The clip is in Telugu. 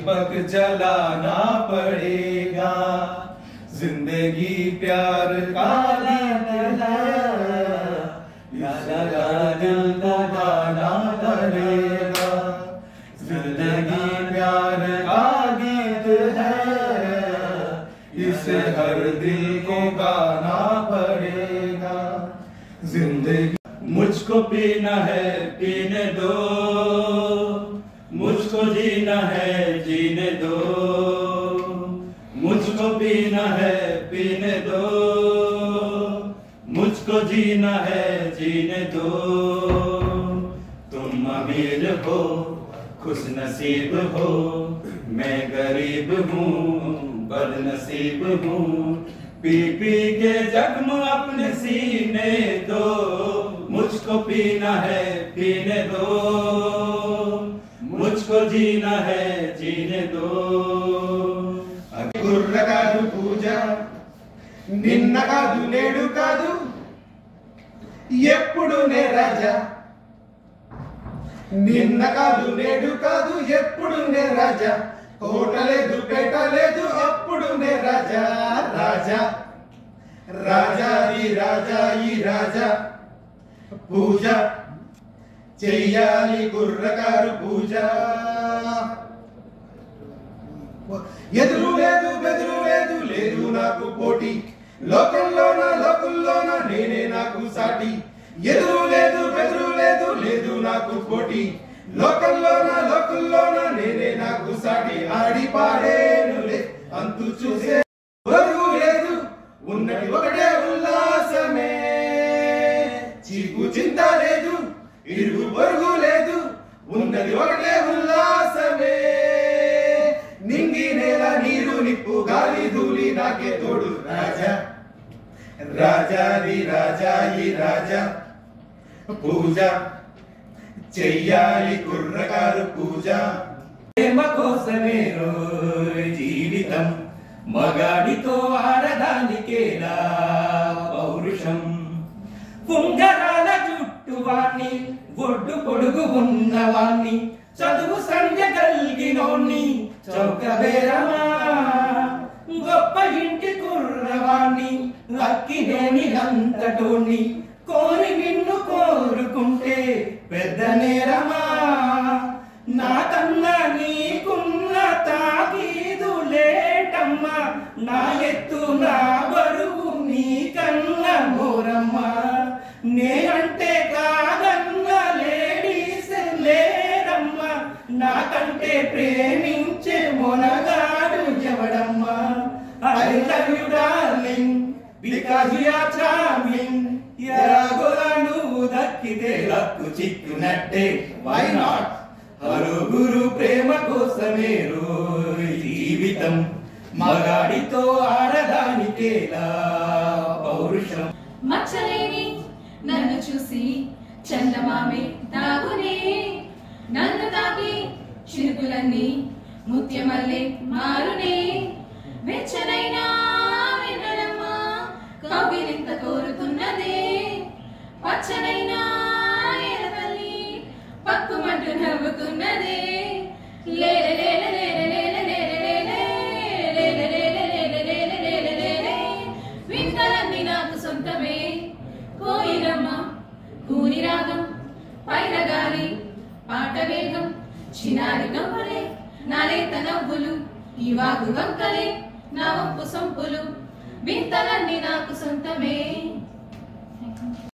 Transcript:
दीपक जलाना पड़ेगा। जिंदगी प्यार का गीत है, इसका दिल को गाना पड़ेगा। जिंदगी प्यार का गीत है, इसे हर दिल को गाना पड़ेगा। जिंदगी मुझको पीना है पीने दो, मुझको जीना है जीने दो, मुझको पीना है पीने दो, मुझको जीना है जीने दो। तुम अमीर हो खुश नसीब हो, मैं गरीब हूँ बदनसीब हूँ। पी पी के जख्म अपने सीने दो, मुझको पीना है पीने दो, मुझको जीना है जीने दो। గుర్ర కాదు పూజ, నిన్న కాదు నేడు కాదు ఎప్పుడు నే రాజా, నిన్న కాదు నేడు కాదు ఎప్పుడు నే రాజా। కోట లేదు పేట లేదు అప్పుడు నే రాజా రాజా రాజా ఈ రాజా ఈ రాజా। పూజ చెయ్యాలి గుర్రకారు పూజ, ఎదురు లేదు బెదురు లేదు లేదు నాకు పోటీ, లోకుల్లోన నేనే నాకు సాటి। ఎదురు లేదు బెదురు లేదు లేదు నాకు పోటీ, లోకుల్లోన నేనే నాకు సాటి। ఆడి పాడేనులే అంతు చూసే బరువు లేదు, ఉన్నది ఒకటే ఉల్లాసమే। చీకు చింత లేదు ఇరుగు పొరుగు లేదు, ఉన్నది ఒకటే ఉల్లాసమే। నింగి నేల నీరు నిప్పు గాలి ధూళి నాకే తోడు రాజా రాజాది రాజా ఈ రాజా। పూజ చెయ్యాలి కుర్రకారు పూజ, ప్రేమ కోసమే జీవితం, మగాడితో ఆడదానికేలా పౌరుషం। ఉంగరాల జుట్టువాణ్ణి ఒడ్డు పొడుగు ఉన్నవాణ్ణి, చదువు సంధ్య కలిగినోణ్ణి చౌకబేరమా। గొప్ప ఇంటి కుర్రవాణ్ణి అక్కినేని అంతటోణ్ణి, కోరి నిన్ను కోరుకుంటే పెద్ద నేరమా। నాకన్నా నీకున్న తాకీదు లేటమ్మా, నా ఎత్తు నా బరువు నీకన్న మోరమ్మా। నేనంటే కాదన్న లేడీస్ లేరమ్మా, నాకంటే ప్రేమించే Monagadu ఎవడమ్మా। I love you darling because you are charming, ఎలాగోలా నువ్వు దక్కితే లక్కు చిక్కునట్టే, why not? హరుగురు ప్రేమ కోసమే జీవితం, మగాడితో ఆడదానికేలా పౌరుషం। మచ్చలేని నన్ను చూసి చందమామే దాగునే, నన్ను తాకి చిరుకులన్నీ ముత్యమల్లే మారునే। వెచ్చనైనా వెన్నెలమ్మ కౌగిలింత కోరుతున్నదే, పచ్చనైనా ఎరతల్లి పక్కుమంటూ నవ్వుతున్నదే। వింతలన్నీ నాకు సొంతమే, కోయిలమ్మ కూని రాగం పైన గాలి పాట వేగం, చిన్నారి గంపలే నాలేత నవ్వులు, ఈ వాగు వంకలే నా వంపు సొంపులు। వింతలన్నీ నాకు సొంత